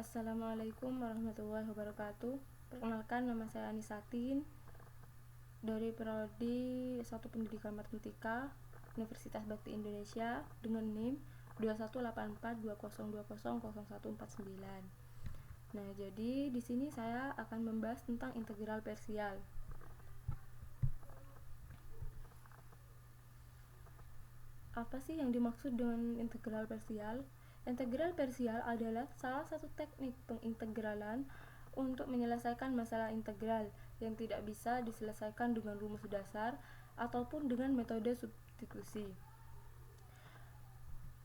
Assalamualaikum warahmatullahi wabarakatuh. Perkenalkan, nama saya Anisatin dari Prodi 1 Pendidikan Matematika Universitas Bakti Indonesia dengan NIM 218420200149. Nah, jadi di sini saya akan membahas tentang integral parsial. Apa sih yang dimaksud dengan integral parsial? Integral parsial adalah salah satu teknik pengintegralan untuk menyelesaikan masalah integral yang tidak bisa diselesaikan dengan rumus dasar ataupun dengan metode substitusi.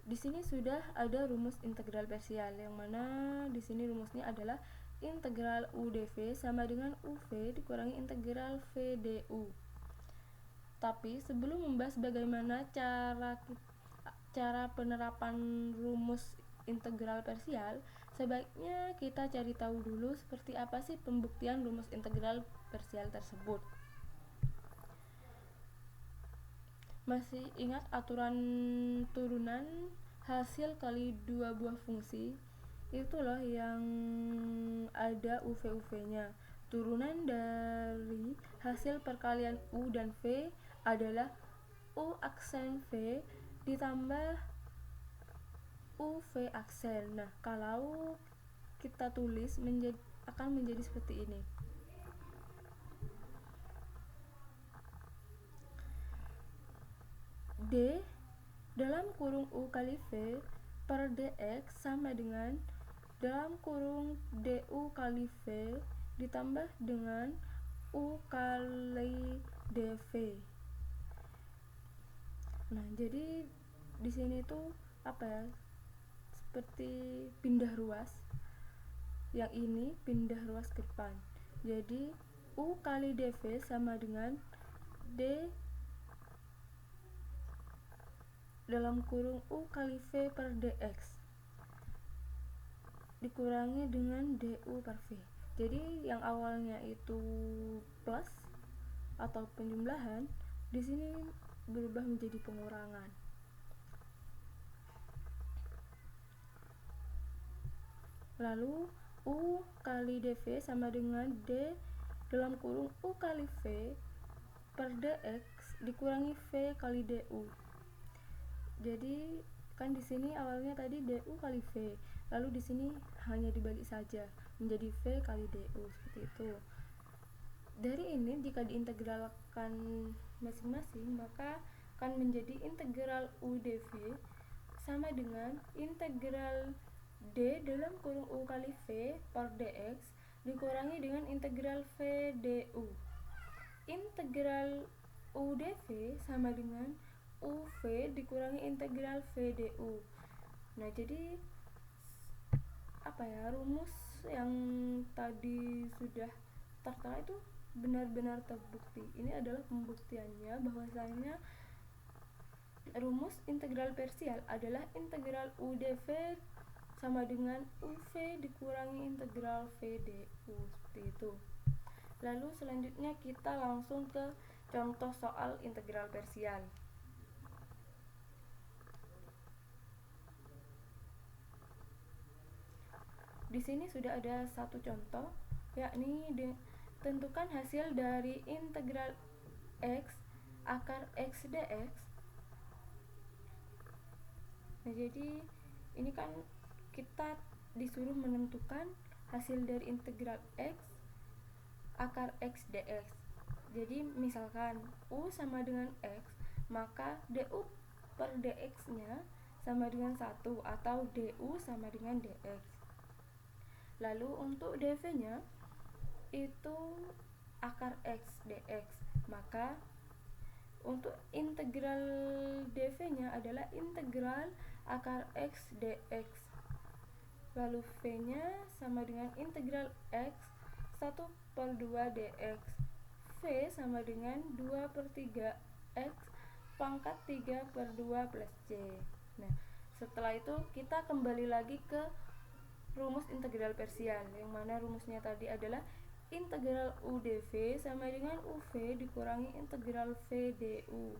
Di sini sudah ada rumus integral parsial, yang mana di sini rumusnya adalah integral UdV sama dengan UV dikurangi integral VdU. Tapi sebelum membahas bagaimana cara penerapan rumus integral parsial, sebaiknya kita cari tahu dulu seperti apa sih pembuktian rumus integral parsial tersebut. Masih ingat aturan turunan hasil kali dua buah fungsi? Itu loh yang ada UV-UV-nya. Turunan dari hasil perkalian U dan V adalah U aksen V ditambah UV aksen. Nah, kalau kita tulis akan menjadi seperti ini. D dalam kurung U kali V per dx sama dengan dalam kurung du kali V ditambah dengan U kali dV. Nah, jadi di sini tuh seperti pindah ruas. Yang ini pindah ruas ke depan. Jadi U kali dV sama dengan D dalam kurung U kali V per dx dikurangi dengan du per V. Jadi yang awalnya itu plus atau penjumlahan, di sini berubah menjadi pengurangan. Lalu U kali dV sama dengan D dalam kurung U kali V per dx dikurangi V kali du. Jadi kan di sini awalnya tadi du kali V, lalu di sini hanya dibalik saja menjadi V kali du seperti itu. Dari ini jika diintegralkan masing-masing, maka akan menjadi integral UdV sama dengan integral D dalam kurung U kali V per dx dikurangi dengan integral VdU. Integral UdV sama dengan UV dikurangi integral VdU. Nah, jadi rumus yang tadi sudah tertera itu benar-benar terbukti. Ini adalah pembuktiannya bahwasanya rumus integral parsial adalah integral UdV sama dengan UV dikurangi integral VdU, seperti itu. Lalu selanjutnya kita langsung ke contoh soal integral parsial. Di sini sudah ada satu contoh, yakni tentukan hasil dari integral x akar x dx. Nah, jadi ini kan kita disuruh menentukan hasil dari integral x akar x dx. Jadi misalkan U sama dengan x, maka du per dx nya sama dengan 1 atau du sama dengan dx. Lalu untuk dv nya itu akar x dx, maka untuk integral dv nya adalah integral akar x dx. Lalu v nya sama dengan integral x 1 per 2 dx. V sama dengan 2 per 3 x pangkat 3 per 2 plus c. Nah, setelah itu kita kembali lagi ke rumus integral parsial, yang mana rumusnya tadi adalah integral UdV sama dengan UV dikurangi integral VdU.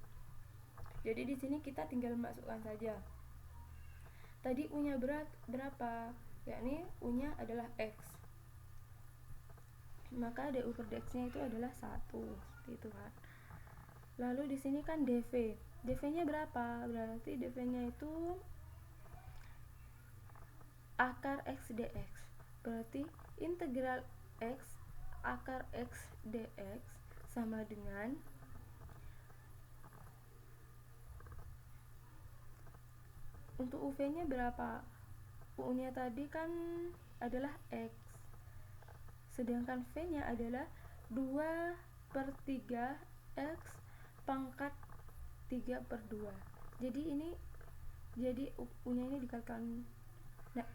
Jadi di sini kita tinggal masukkan saja. Tadi U-nya berapa? yakni u-nya adalah x, maka du per dx-nya itu adalah 1, seperti itu kan. Lalu di sini kan dv-nya berapa? Berarti dv-nya itu akar x dx. Berarti integral x akar x dx sama dengan untuk uv-nya berapa? U-nya tadi kan adalah x, sedangkan v-nya adalah 2/3 x pangkat 3/2. Jadi u-nya ini dikalikan,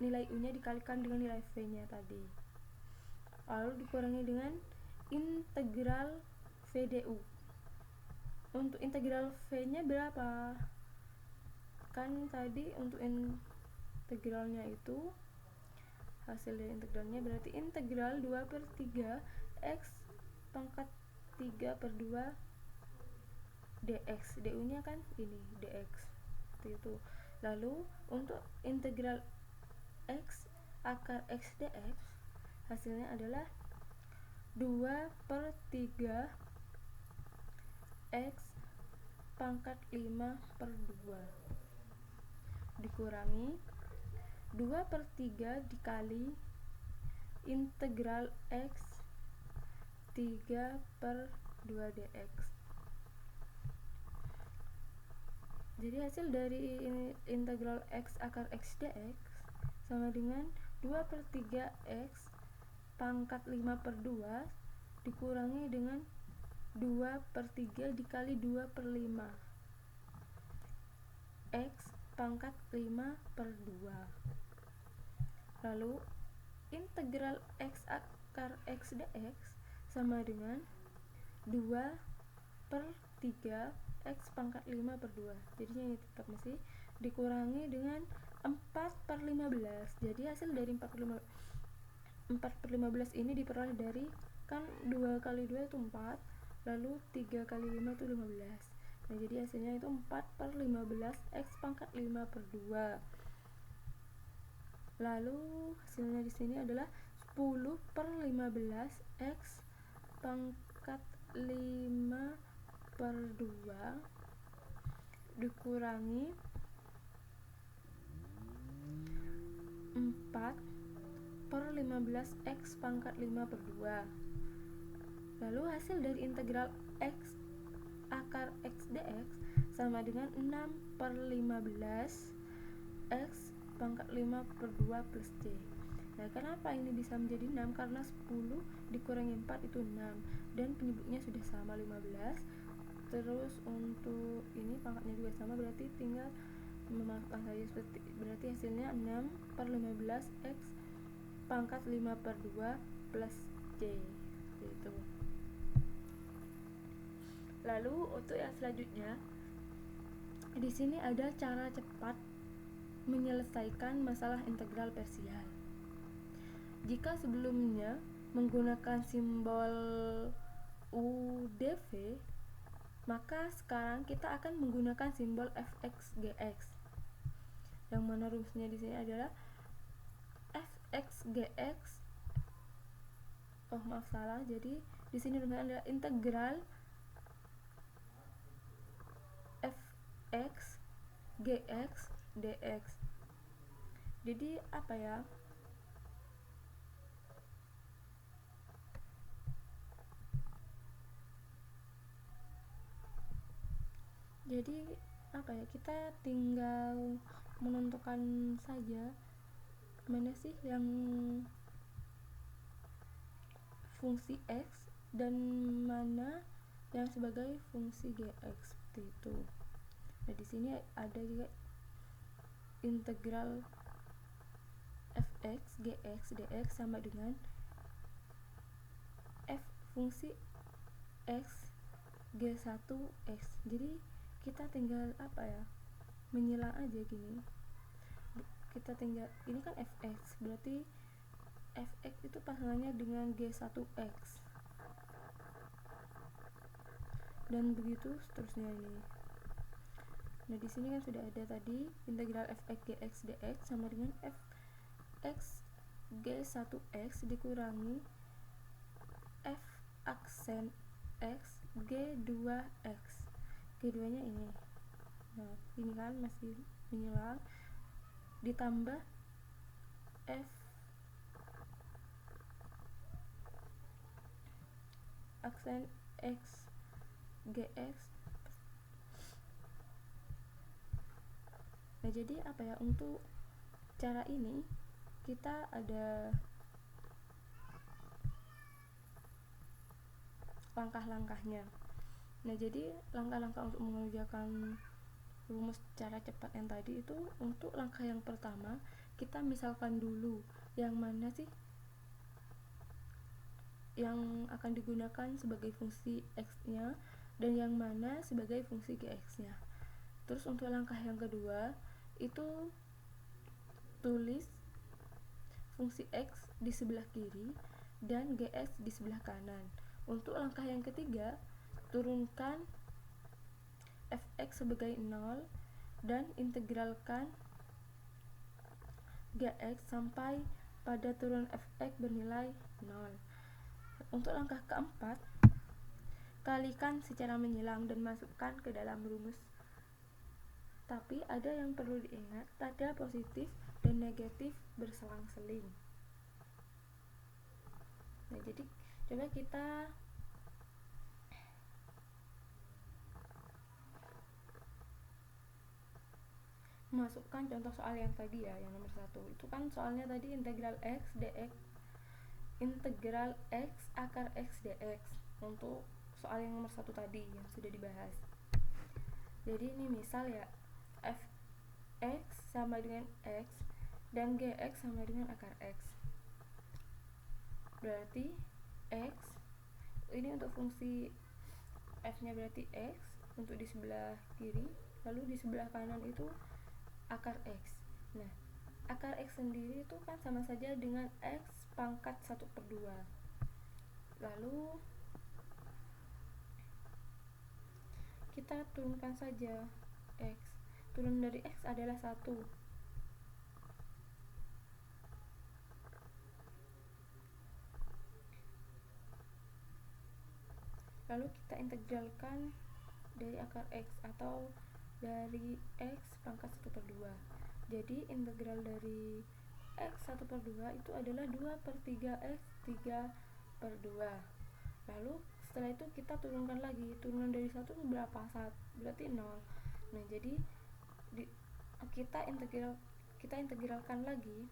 nilai u-nya dikalikan dengan nilai v-nya tadi, lalu dikurangi dengan integral v du. Untuk integral v-nya berapa? Kan tadi untuk integralnya itu, hasil dari integralnya berarti integral 2/3 x pangkat 3/2 dx. du-nya kan ini dx, seperti itu. Lalu untuk integral x akar x dx, hasilnya adalah 2/3 x pangkat 5/2 dikurangi 2/3 dikali integral x 3/2 dx. Jadi hasil dari integral x akar x dx sama dengan 2/3 x pangkat 5/2 dikurangi dengan 2/3 dikali 2/5 x pangkat 5/2. Lalu integral x akar x dx sama dengan 2/3 x pangkat 5/2. Jadinya ini tetap masih dikurangi dengan 4/15. Jadi hasil dari 4/15 ini diperoleh dari, kan 2 kali 2 itu 4, lalu 3 kali 5 itu 15. Nah, jadi hasilnya itu 4/15 x pangkat 5/2. Lalu hasilnya di sini adalah 10/15 x pangkat 5/2 dikurangi 4/15 x pangkat 5/2. Lalu hasil dari integral x akar x dx sama dengan 6/15 x pangkat 5/2 plus c. Nah, kenapa ini bisa menjadi 6? Karena 10 dikurangi 4 itu 6, dan penyebutnya sudah sama 15. Terus untuk ini pangkatnya juga sama, berarti tinggal memasukkan saja, berarti hasilnya 6/15 x pangkat 5/2 plus c, seperti itu. Lalu untuk yang selanjutnya, di sini ada cara cepat menyelesaikan masalah integral parsial. Jika sebelumnya menggunakan simbol UdV, maka sekarang kita akan menggunakan simbol fx gx, yang mana rumusnya di sini adalah fx gx. Jadi di sini rumusnya adalah integral fx gx dx. Jadi apa ya? Jadi apa ya? Kita tinggal menentukan saja mana sih yang fungsi x dan mana yang sebagai fungsi gx, seperti itu. Nah, di sini ada juga integral fx gx dx sama dengan f fungsi x g1x. Jadi kita tinggal apa ya, menyilang aja gini. Kita tinggal, ini kan fx, berarti fx itu pasangannya dengan g1x, dan begitu seterusnya ini. Nah, di sini kan sudah ada tadi integral fx gx dx sama dengan fx G1X dikurangi F aksen X G2X. G2 nya ini, nah ini kan masih menyela, ditambah F aksen X GX. Nah jadi apa ya, untuk cara ini kita ada langkah-langkahnya. Nah jadi langkah-langkah untuk mengerjakan rumus cara cepat yang tadi itu, untuk langkah yang pertama kita misalkan dulu yang mana sih yang akan digunakan sebagai fungsi x-nya dan yang mana sebagai fungsi gx-nya. Terus untuk langkah yang kedua itu tulis fungsi x di sebelah kiri dan gx di sebelah kanan. Untuk langkah yang ketiga, turunkan fx sebagai 0 dan integralkan gx sampai pada turun fx bernilai 0. Untuk langkah keempat, kalikan secara menyilang dan masukkan ke dalam rumus. Tapi ada yang perlu diingat, tanda positif dan negatif berselang-seling. Nah, jadi coba kita masukkan contoh soal yang tadi ya, yang nomor 1. Itu kan soalnya tadi integral x dx, integral x akar x dx, untuk soal yang nomor 1 tadi yang sudah dibahas. Jadi ini misal ya, fx sama dengan x dan gx sama dengan akar x. Berarti x ini untuk fungsi f nya berarti x untuk di sebelah kiri, lalu di sebelah kanan itu akar x. Nah, akar x sendiri itu kan sama saja dengan x pangkat 1/2. Lalu kita turunkan saja x. Turun dari x adalah 1. Lalu kita integralkan dari akar x atau dari x pangkat 1/2. Jadi integral dari x 1/2 itu adalah 2/3 x 3/2. Lalu setelah itu kita turunkan lagi. Turunan dari 1 itu berapa? 1, berarti 0. Nah, jadi kita integralkan lagi.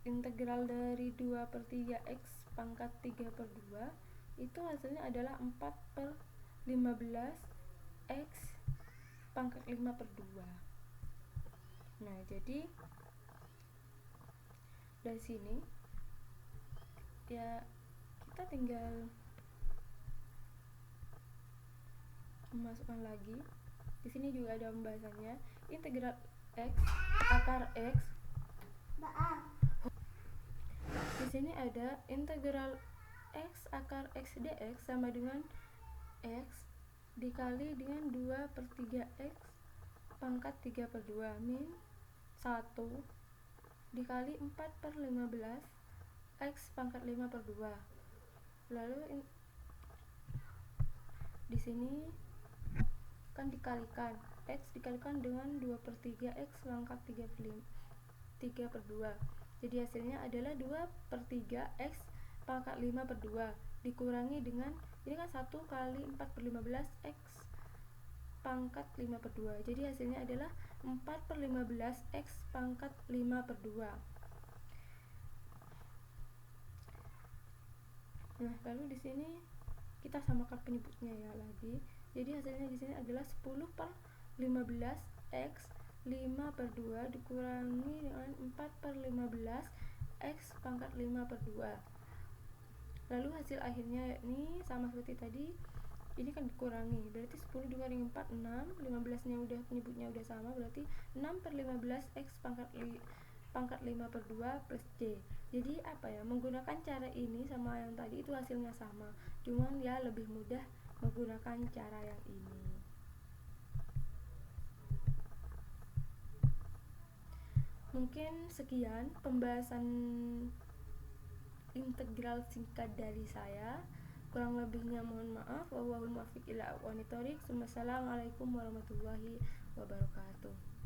Integral dari 2/3 x pangkat 3/2 itu hasilnya adalah 4/15 x pangkat 5/2. Nah, jadi dari sini ya kita tinggal memasukkan lagi. Di sini juga ada pembahasannya. Integral x akar x. Di sini ada integral x akar x dx sama dengan x dikali dengan 2/3 x pangkat 3/2 min 1 dikali 4/15 x pangkat 5/2. Lalu di sini kan dikalikan, x dikalikan dengan 2/3 x pangkat 3/2. Jadi hasilnya adalah 2/3 x pangkat 5/2 dikurangi dengan ini kan 1 kali 4/15 x pangkat 5/2. Jadi hasilnya adalah 4/15 x pangkat 5/2. Nah, lalu di sini kita samakan penyebutnya ya lagi. Jadi hasilnya di sini adalah 10/15 x 5/2 dikurangi dengan 4/15 x pangkat 5/2. Lalu hasil akhirnya ini sama seperti tadi, ini kan dikurangi, berarti 10 dikurangi 4, 6, 15 nya udah, penyebutnya udah sama, berarti 6/15 x pangkat 5/2 plus c. Jadi apa ya, menggunakan cara ini sama yang tadi itu hasilnya sama, cuman ya lebih mudah menggunakan cara yang ini. Mungkin sekian pembahasan integral singkat dari saya. Kurang lebihnya mohon maaf. Wallahul muwaffiq ila aqwamit thoriq. Wassalamualaikum warahmatullahi wabarakatuh.